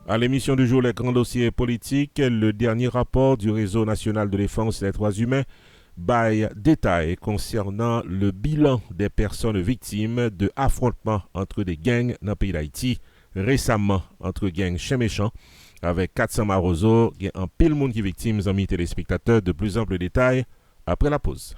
À l'émission du jour, les grands dossiers politiques, le dernier rapport du Réseau national de défense des droits humains baille détail concernant le bilan des personnes victimes de affrontements entre des gangs dans le pays d'Haïti, récemment entre gangs chez méchants, avec 400 marosos, il y a un pile monde qui est victime, amis téléspectateurs, de plus amples détails après la pause.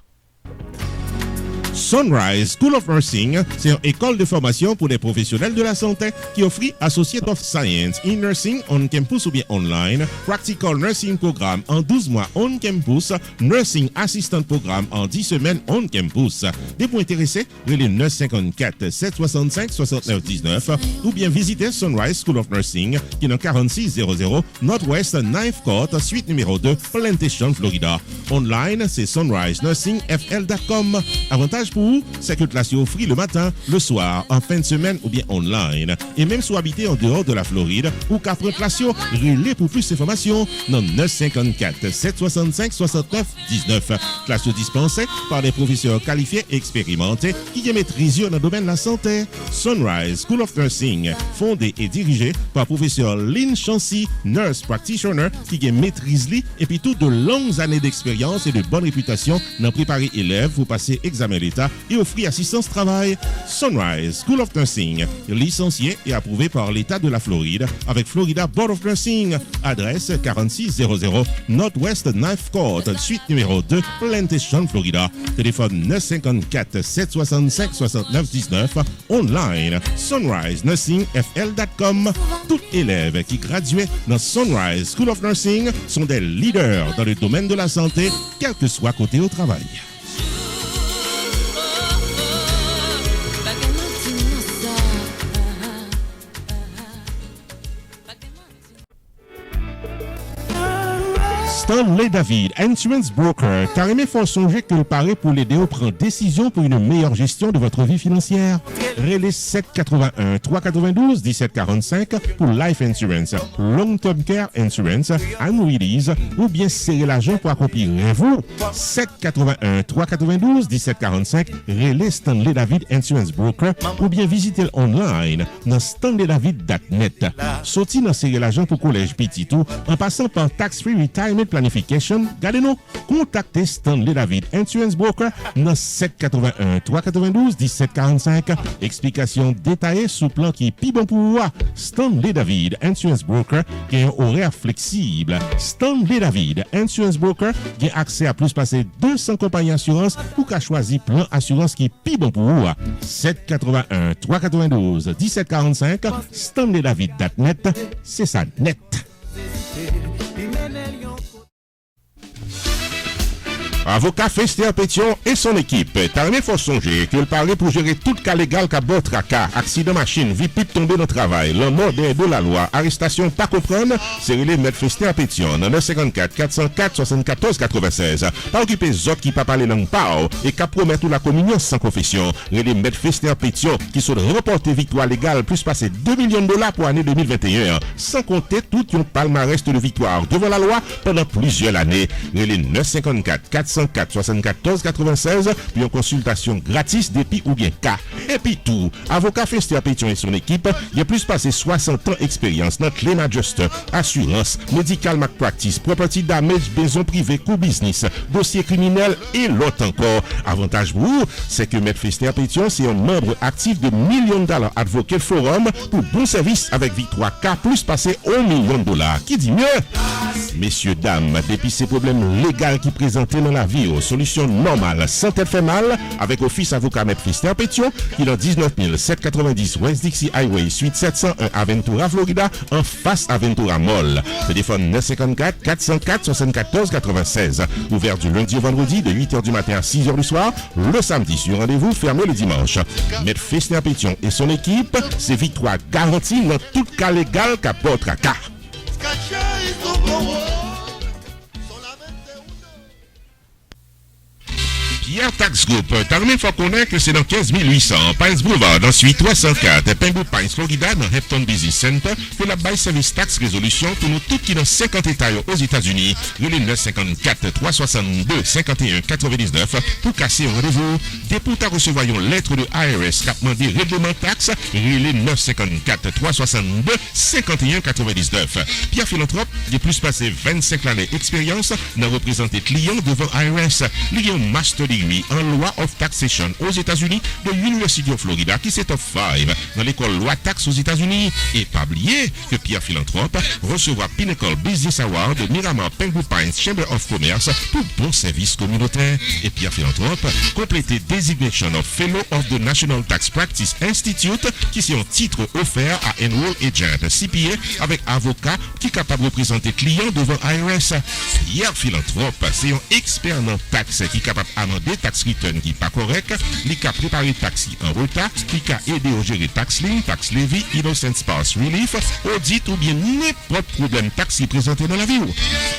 Sunrise School of Nursing, c'est une école de formation pour les professionnels de la santé qui offre Associate of Science in Nursing on campus ou bien online, Practical Nursing Programme en 12 mois on campus, Nursing Assistant Programme en 10 semaines on campus. Des points intéressés, relais 954 765 69 19 ou bien visitez Sunrise School of Nursing qui est dans 4600 Northwest 9th Court, suite numéro 2, Plantation, Florida. Online, c'est sunrisenursingfl.com. Avantage pour vous, c'est que classe est offerte le matin, le soir, en fin de semaine ou bien online. Et même si vous habitez en dehors de la Floride ou qu'après classe, relais pour plus d'informations dans 954 765 69 19. Classe dispensée par des professeurs qualifiés et expérimentés qui maîtrisent dans le domaine de la santé. Sunrise School of Nursing, fondé et dirigé par professeur Lynn Chancy, nurse practitioner qui maîtrise et puis toutes de longues années d'expérience et de bonne réputation dans préparer élèves pour passer examen d'État et offrir assistance travail. Sunrise School of Nursing, licencié et approuvé par l'État de la Floride avec Florida Board of Nursing. Adresse 4600 Northwest 9th Court, suite numéro 2, Plantation, Florida. Téléphone 954 765 69 19. Online, sunrisenursingfl.com. Tout élève qui graduait dans Sunrise School of Nursing sont des leaders dans le domaine de la santé, quel que soit côté au travail. Stanley David, Insurance Broker, carrément faut songer que le pari pour l'aider à prendre décision pour une meilleure gestion de votre vie financière. Relais 781 392 1745 pour Life Insurance, Long Term Care Insurance, Annuities ou bien serrer l'argent pour accomplir vous. 781 392 1745, relais Stanley David Insurance Broker ou bien visitez online dans stanleydavid.net. Sorti dans serrer l'argent pour collège petit tout en passant par Tax Free Retirement Planification, gardez-nous, contactez Stanley David Insurance Broker dans 781 392 1745. Explication détaillée sous plan qui est plus bon pour vous. Stanley David Insurance Broker qui a un horaire flexible. Stanley David Insurance Broker qui a accès à plus passer 200 compagnies d'assurance pour qu'à choisir plan assurance qui est plus bon pour vous. 781 392 1745. StanleyDavid.net, c'est ça net. Avocat Fester Pétion et son équipe. Tarmé faut songer que le parler pour gérer tout cas légal qu'a bon tracas, accident machine, vie pipe tomber dans le travail, le mort de la loi, arrestation pas comprendre, c'est relé Maître Fester Pétion, 954 404 74 96. Pas occuper les autres qui pas parler langue pao et qu'a promettre la communion sans confession. Relé Maître Fester Pétion qui sont remporté victoire légale plus passer 2 millions de dollars pour l'année 2021, sans compter tout un palmarès de victoire devant la loi pendant plusieurs années. Relé 954 404 74 96 puis en consultation gratis depuis ou bien cas. Et puis tout, avocat Fester Pétion et son équipe, il a plus passé 60 ans d'expérience dans claim adjuster, assurance, medical malpractice, property damage, maison privée, co-business, dossier criminel et l'autre encore. Avantage pour vous, c'est que Maître Fester Pétion, c'est un membre actif de millions de dollars Advocate Forum pour bon service avec victoire K plus passé 1 million de dollars. Qui dit mieux? Messieurs, dames, depuis ces problèmes légaux qui présentaient dans la vie, solution normale, sans tête fait mal, avec Office Avocat Maître Fester Pétion, qui est dans 19 790 West Dixie Highway, suite 701 Aventura, Florida, en face Aventura Mall. Téléphone 954 404 74 96. Ouvert du lundi au vendredi de 8h du matin à 6h du soir, le samedi sur rendez-vous, fermé le dimanche. Maître Fester Pétion et son équipe, c'est victoire garantie dans tout cas légal qu'à votre cas. Pierre Tax Group, t'as même faut connaître que c'est dans 15 800 Pines Boulevard, dans suite 304, Penguin Pines, Florida, dans Hampton Business Center, que la bail service tax résolution pour nous tous qui dans 50 États aux États-Unis, le 954 362 51 99 pour casser un rendez-vous. Dès pour recevoir une lettre de IRS qui a demandé règlement taxe, le 954 362 51 99. Pierre Philanthrope, il a plus passé 25 années d'expérience dans représenter clients devant IRS. Il a un master degree en loi of taxation aux États-Unis de l'University of Florida qui s'est top 5 dans l'école loi taxe aux États-Unis. Et pas oublier que Pierre Philanthrope recevra Pinnacle Business Award de Miramar Penguin Pines Chamber of Commerce pour bon service communautaire. Et Pierre Philanthrope complété Designation of Fellow of the National Tax Practice Institute qui c'est un titre offert à Enroll Agent CPA avec avocat qui est capable de représenter clients devant IRS. Pierre Philanthrope, c'est un expert dans taxe qui est capable d'amender tax return qui n'est pas correct, qui a préparé taxi en retard, qui a aidé au gérer tax lien, tax levy, innocent spouse relief, audit ou bien n'importe problème taxi présenté dans la vie.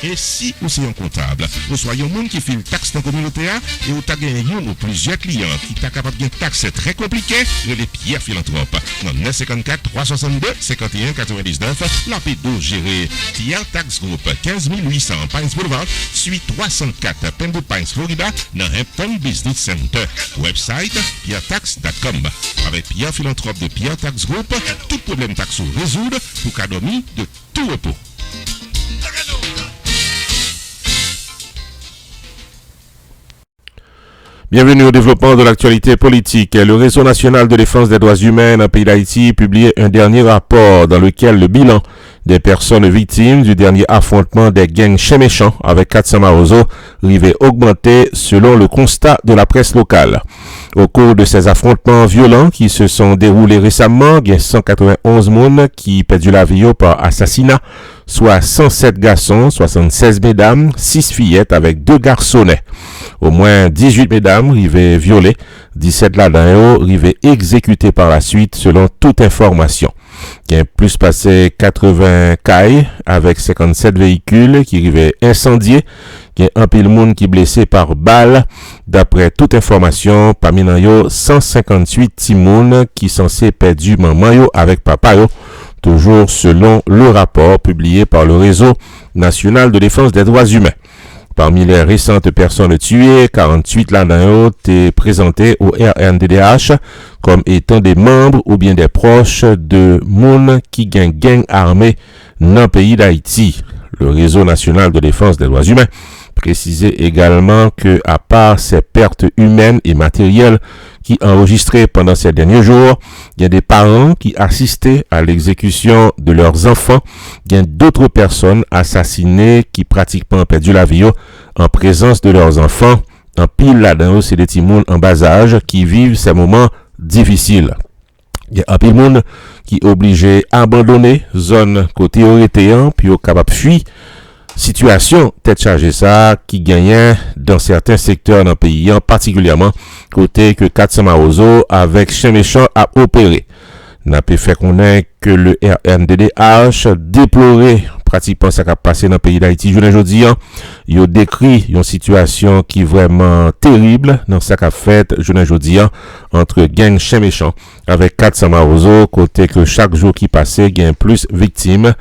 Et si vous êtes un comptable, vous soyez un monde qui fait une taxe dans la communauté et vous avez gagné un ou plusieurs clients qui sont capables de taxe très compliqué, les Pierre Philanthrope. Dans 954 362 51 99, la P12 gérée Pierre Tax Group, 15 800 Pines Boulevard, suite 304 Penguin Pines, Florida, dans Hampton Business Center. Website pierretax.com. Avec Pierre Philanthrope de Pierre Tax Group, tout problème taxe résoudre pour cadeau de tout repos. Bienvenue au développement de l'actualité politique. Le Réseau national de défense des droits humains dans le pays d'Haïti publié un dernier rapport dans lequel le bilan des personnes victimes du dernier affrontement des gangs Chien Méchant avec Katsa Marozo rivait augmenter selon le constat de la presse locale. Au cours de ces affrontements violents qui se sont déroulés récemment, il y a 191 personnes qui perdu la vie par assassinat, soit 107 garçons, 76 mesdames, 6 fillettes avec 2 garçonnets. Au moins 18 mesdames rivaient violées, 17 là-dedans rivaient exécutées par la suite selon toute information. Il y a plus passé 80 cailles avec 57 véhicules qui rivaient incendiés. Il y a un pile monde qui blessé par balle. D'après toute information, parmi eux 158 timoun qui censés perdu maman yo avec papa yo. Toujours selon le rapport publié par le Réseau national de défense des droits humains. Parmi les récentes personnes tuées, 48 là-dedans étaient présentées au RNDDH comme étant des membres ou bien des proches de moun qui gang armé dans le pays d'Haïti. Le Réseau national de défense des droits humains précisait également que, à part ces pertes humaines et matérielles qui enregistrées pendant ces derniers jours, il y a des parents qui assistaient à l'exécution de leurs enfants. Il y a d'autres personnes assassinées qui pratiquement ont perdu la vie en présence de leurs enfants. En pile là-dedans, c'est des timouns en bas âge qui vivent ces moments difficiles. Il y a un pile monde qui est obligé d'abandonner zone côté orientéen puis au capable fuir. Situation tête chargée ça qui gagnait dans certains secteurs dans le pays, particulièrement côté que Katsa Marozo avec Chien Méchant a opéré. N'a pas fait connaître que le RNDDH déplorait pratiquement ça qui a passé dans le pays d'Haïti. Aujourd'hui, il a décrit une situation qui est vraiment terrible dans ça qui a fait aujourd'hui entre gang Chien Méchant avec Katsa Marozo côté que chaque jour qui passait il y a plus victimes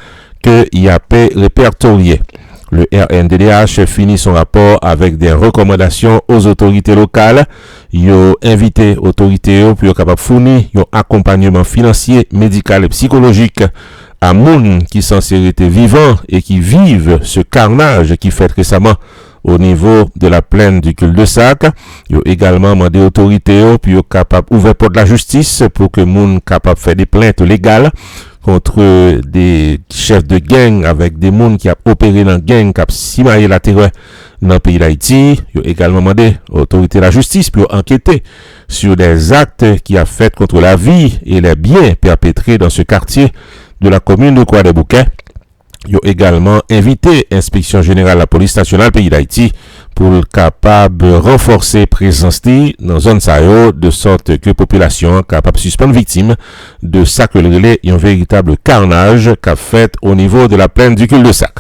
que IAP répertorié. Le RNDDH finit son rapport avec des recommandations aux autorités locales. Il a invité autorités pour capable fournir un accompagnement financier, médical et psychologique à moun qui sont été vivants et qui vivent ce carnage qui fait récemment au niveau de la plaine du cul-de-sac. Il a également demandé aux autorités pour capable ouvrir porte de la justice pour que moun capable faire des plaintes légales contre des chefs de gang avec des moun qui a opéré dans gang qui a simaillé la terreur dans le pays d'Haïti. Il a également demandé aux autorités de la justice pour enquêter sur des actes qui a fait contre la vie et les biens perpétrés dans ce quartier de la commune de Croix-des-Bouquets. Il a également invité l'inspection générale de la police nationale pays d'Haïti pour le capable renforcer présence dans la zone Sayo de sorte que la population capable de suspendre victime de ça que le relais un véritable carnage qu'a fait au niveau de la plaine du cul-de-sac.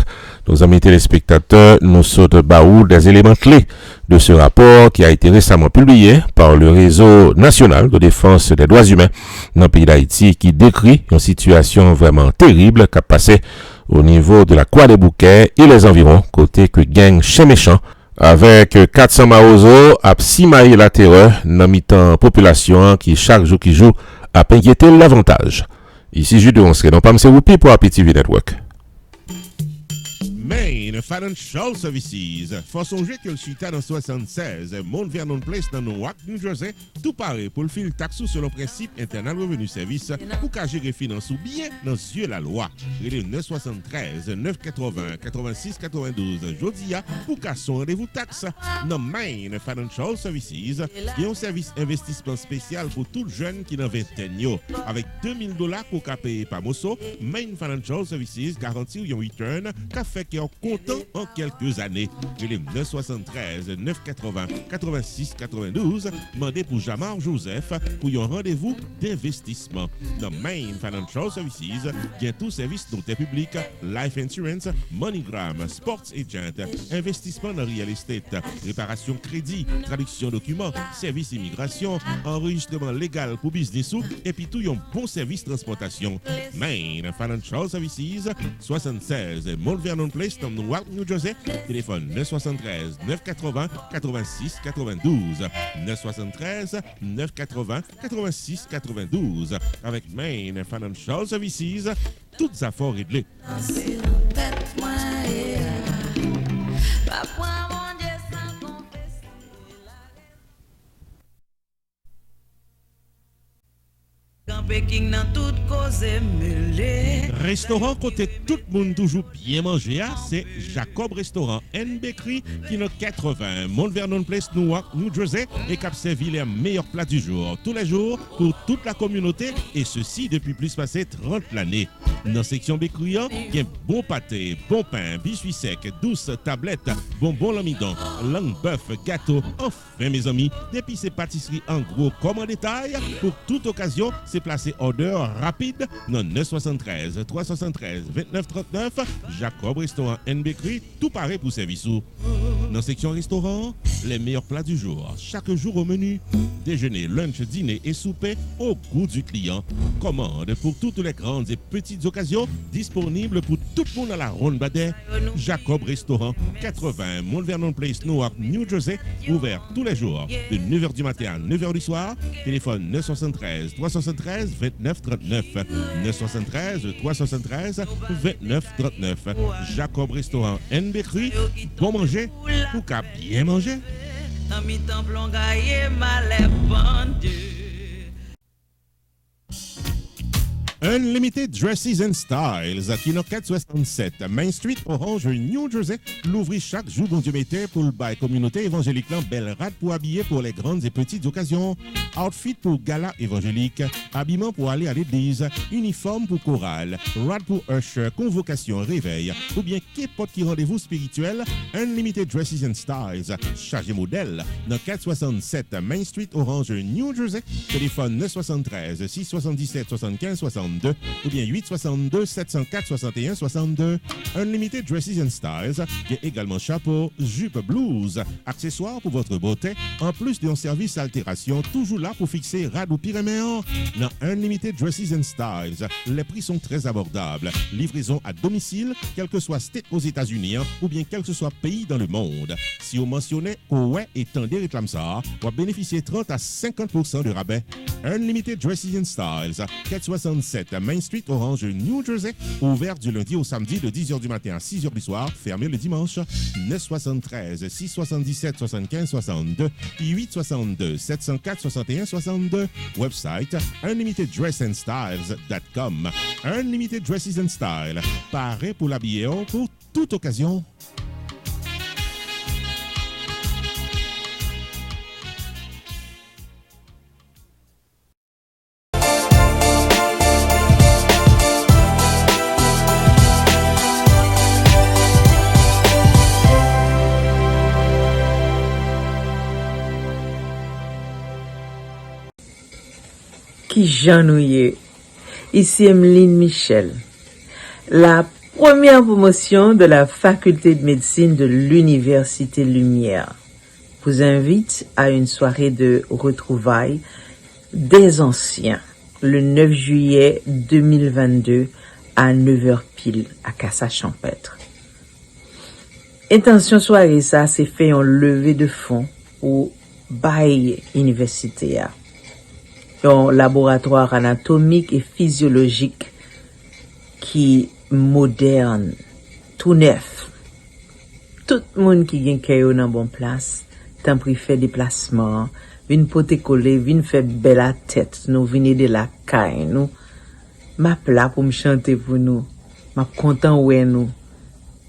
Nos amis téléspectateurs, nous saute baou des éléments clés de ce rapport qui a été récemment publié par le Réseau national de défense des droits humains dans le pays d'Haïti qui décrit une situation vraiment terrible qui a passé au niveau de la Croix des Bouquets et les environs, côté que gang chez méchant, avec 400 maozo à simailler la terreur dans mi-temps population qui chaque jour qui joue à inquiéter l'avantage. Ici Jude Onsre, donc pas M. Woupi pour APTV Network. Main Financial Services. Faut songer que le suite dans 76, Mount Vernon Place dans Newark, New Jersey, tout pareil pour le fil taxou sur le principe Internal Revenue Service pour qu'à gérer finance ou bien dans yeux la loi. Le 973 980 86 92 Jodia pour qu'à son rendez-vous taxe. Dans Main Financial Services, il y a un service investissement spécial pour tout jeune qui n'a 20 ans. Avec $2000 pour qu'à payer par Mosso, Main Financial Services garantit un return qu'a fait qu'il content en quelques années. Le 973 980 86 92 demandez pour Jamar Joseph pour un rendez-vous d'investissement. Dans Main Financial Services, il y a tout service d'intérêt public, life insurance, MoneyGram, sports agent, investissement dans real estate, réparation crédit, traduction documents, service immigration, enregistrement légal pour business et puis tout un bon service transportation. Main Financial Services, 76 Mount Vernon Place dans Newark, New Jersey. Téléphone 973 980 86 92 973 980 86 92. Avec Main Financial Services, toutes affaires réglées. Restaurant côté tout le monde toujours bien manger, c'est Jacob Restaurant and Bakery qui est 80 Mount Vernon Place, Newark, New Jersey et qui a servi les meilleurs plats du jour, tous les jours pour toute la communauté et ceci depuis plus passé 30 l'année. Dans la section bakery, il y a bon pâté, bon pain, biscuits secs, douces tablettes, bonbons l'amidon, langue bœuf, gâteau. Enfin mes amis, depuis ces pâtisseries en gros comme en détail, pour toute occasion, c'est placé order rapide dans 973 373 29 39 Jacob Restaurant and Bakery, tout pareil pour service. Dans la section restaurant, les meilleurs plats du jour, chaque jour au menu, déjeuner, lunch, dîner et souper au goût du client. Commande pour toutes les grandes et petites occasions, disponible pour tout le monde à la ronde Badet. Jacob Restaurant, 80 Mount Vernon Place, Newark, New Jersey, ouvert tous les jours de 9h du matin à 9h du soir. Téléphone 973 373 29 39 973 373 29 39. Jacob Restaurant and Bakery, bon manger pour qu'à bien manger. Unlimited Dresses and Styles, qui est 467 Main Street, Orange, New Jersey, l'ouvrit chaque jour dans Dieu mettait pour le bail communauté évangélique belle rade pour habiller pour les grandes et petites occasions, outfit pour gala évangélique, habillement pour aller à l'église, uniforme pour chorale, rad pour usher, convocation, réveil, ou bien qu'importe qui rendez-vous spirituel, Unlimited Dresses and Styles, chargé modèle, dans 467 Main Street, Orange, New Jersey, téléphone 973 677 75 62 ou bien 862 704 61 62. Unlimited Dresses and Styles, qui est également chapeau, jupe, blouse, accessoires pour votre beauté, en plus d'un service altération, toujours là pour fixer rad ou pyréméen. Dans Unlimited Dresses and Styles, les prix sont très abordables. Livraison à domicile, quel que soit state aux États-Unis ou bien quel que soit pays dans le monde. Si vous mentionnez ouais et tendez réclame ça, vous bénéficiez 30 à 50% de rabais. Unlimited Dresses and Styles, 467 Main Street, Orange, New Jersey, ouvert du lundi au samedi de 10h du matin à 6h du soir, fermé le dimanche. 973 677 75 62 862 704 61 62. Website unlimitedDressandStyles.com. Unlimited Dresses and Style, paré pour l'habiller pour toute occasion. Qui j'ennuie. Ici Emeline Michel. La Première promotion de la faculté de médecine de l'Université Lumière vous invite à une soirée de retrouvailles des anciens le 9 juillet 2022 à 9h pile à Cassa-Champêtre. Intention soirée ça, c'est fait en levée de fonds au Bail Université. Un laboratoire anatomique et physiologique qui moderne, tout neuf. Tout le monde qui vient caillou dans bon place, tant pris fait déplacement, vin pote coller, vin fait belle la tête, nous venez de la caille, nous. Ma plat pour me chanter pour nous. Ma content ouais nous.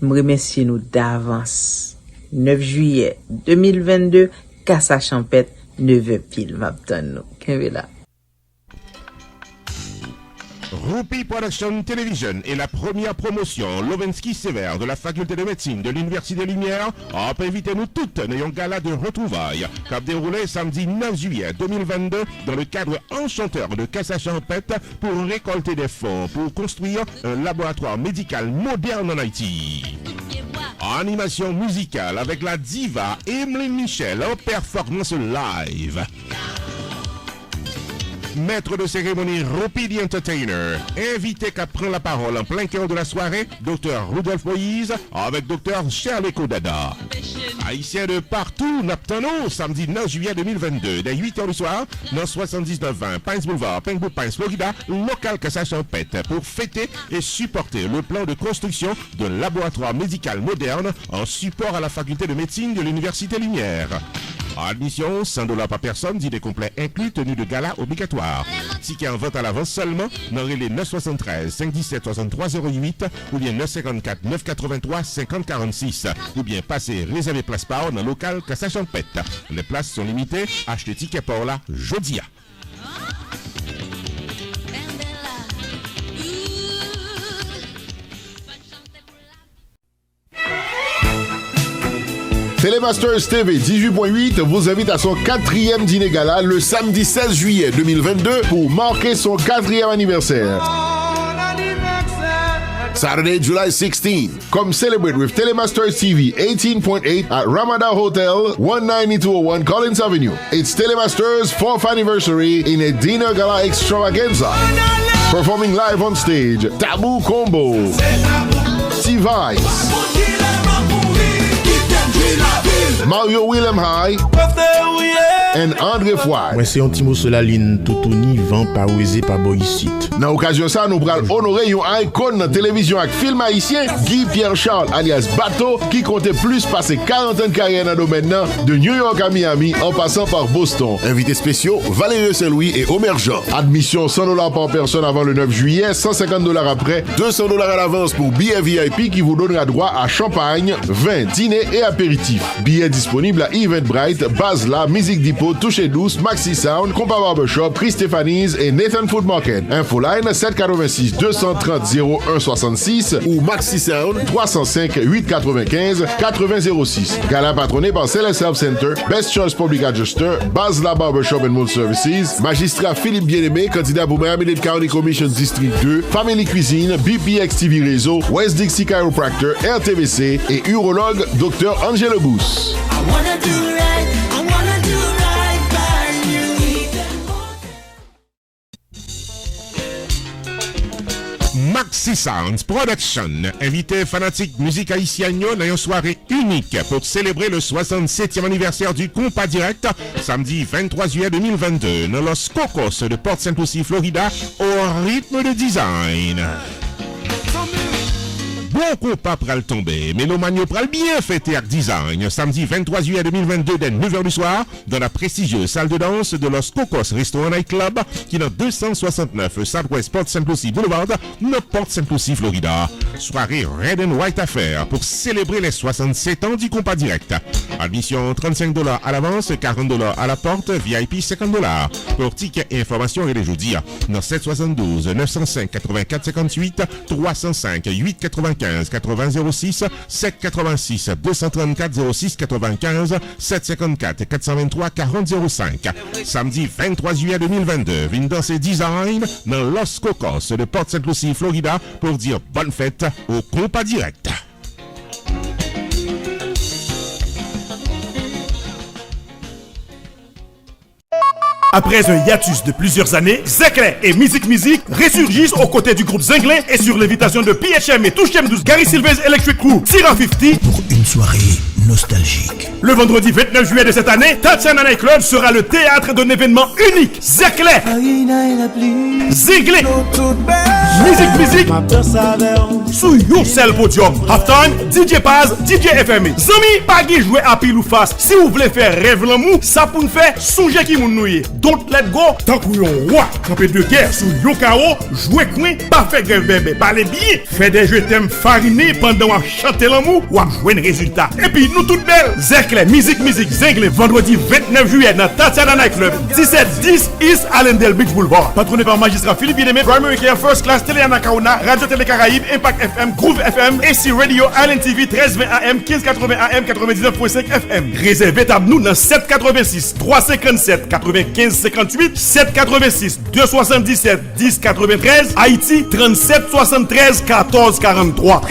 Me remercier nous d'avance. 9 juillet 2022, Cassa-Champêtre, 9h pile, m'attend nous. Qu'est-ce là? Rupi Production Television est la première promotion Lovensky Sévère de la faculté de médecine de l'Université Lumière a invité nous toutes à un gala de retrouvailles qui a déroulé samedi 9 juillet 2022 dans le cadre enchanteur de Cassa-Champêtre pour récolter des fonds pour construire un laboratoire médical moderne en Haïti. Animation musicale avec la diva Emeline Michel en performance live. Maître de cérémonie Rupi the Entertainer, invité qu'à prendre la parole en plein cœur de la soirée, Dr Rudolph Moïse avec Dr Shirley Kodada. Haïtiens de partout, Naptano, samedi 9 juillet 2022, dès 8h du soir, dans 7920 Pines Boulevard, Pinewood Pines, Florida, local Cassa-Champêtre, pour fêter et supporter le plan de construction d'un laboratoire médical moderne en support à la faculté de médecine de l'Université Lumière. Admission, $100 par personne, dîner complet inclus, tenue de gala obligatoire. Ticket en vente à l'avance seulement, dans les 973 517 6308 ou bien 954 983 5046 ou bien passez réserver place par dans le local Cassa-Champêtre. Les places sont limitées, achetez ticket pour là, jodia. Télémasters TV 18.8 vous invite à son 4e dîner gala le samedi 16 juillet 2022 pour marquer son 4e anniversaire. Saturday, July 16. Come celebrate with Telemasters TV 18.8 at Ramada Hotel, 19201 Collins Avenue. It's Telemasters' 4th anniversary in a dinner gala extravaganza. Performing live on stage, Taboo Combo, T-Vice, Mario Willem High, and André Fouad. Moi, c'est Antimo Solaline, Totoni, vent paroisé par Boycite. Dans l'occasion ça, nous allons honorer un icône dans la télévision avec film haïtien, Guy Pierre Charles, alias Bateau, qui comptait plus passer 40 ans de carrière dans le domaine de New York à Miami, en passant par Boston. Invités spéciaux, Valérie Saint-Louis et Omer Jean. Admission $100 par personne avant le 9 juillet, $150 après, $200 à l'avance pour billets VIP qui vous donnera droit à champagne, vin, dîner et apéritif. Billets disponibles à Eventbrite, Basla, Musique Depot, Touché Douce, Maxi Sound, Compa Barbershop, Chris Stéphanie's et Nathan Food Market. Infoline 786 230 0166 ou Maxi Sound 305 895 8006. Gala patronné par Celeste Health Center, Best Choice Public Adjuster, Basla Barbershop and Mold Services, Magistrat Philippe Bien-Aimé, candidat pour Miami-Dade County Commission District 2, Family Cuisine, BPX TV Réseau, West Dixie Chiropractor, RTVC et urologue Dr. Angelo Bous. Maxi Sounds Production, invité fanatique musique haïtienne dans une soirée unique pour célébrer le 67e anniversaire du Compas Direct, samedi 23 juillet 2022, dans Los Cocos de Port St. Lucie, Florida, au rythme de design. Bon compas pral tomber, mais l'Omagno pral bien fêter avec design, samedi 23 juillet 2022 dès 9h du soir, dans la prestigieuse salle de danse de Los Cocos Restaurant Night Club, qui est dans 269 Southwest Port St. Lucie Boulevard, dans Port St. Lucie, Florida. Soirée Red and White affaire pour célébrer les 67 ans du Compas Direct. Admission $35 à l'avance, $40 à la porte, VIP $50. Pour tickets et informations, et les jeudis, dans 772 905 84 58 305 8 95. 715 80 06, 786 234 06 95, 754 423 40 05. Samedi 23 juillet 2022, vin danser design dans Los Cocos de Port St. Lucie, Florida, pour dire bonne fête au Compas Direct. Après un hiatus de plusieurs années, Zeclé et Music ressurgissent aux côtés du groupe Zinglé et sur l'invitation de PHM et Touchem 12 Gary Silver's Electric Crew, Tira 50 pour une soirée nostalgique. Le vendredi 29 juillet de cette année, Tatiana Night Club sera le théâtre d'un événement unique. Zeclé, Zinglé, Music, sous Yoursel Podium. Halftime, DJ Paz, DJ FME. Zami, pas qui jouer à pile ou face. Si vous voulez faire rêve l'amour, ça pour nous faire songer qui moun nouye. Don't let go, tant que yon roi, campé de guerre sous Yokao, jouer coin, pas fait grève bébé, pas les billets, fait des jeux thèmes farinés pendant qu'on chante l'amour ou à jouer un résultat. Et puis nous toutes belles, Zeclé, Music, Zinglé, vendredi 29 juillet dans Tatiana Night Club, 1710 East Allendale Beach Boulevard. Patronné par magistrat Philippe Bidemé, Primary Care First Class, Télé Anakauna, Radio Télé Caraïbes, Impact FM, Groove FM, AC Radio, Island TV, 1320 AM, 1580 AM, 99.5 FM. Réservez table nous dans 786 357 95 58, 786 277 10 93, Haïti 37 73 14 43.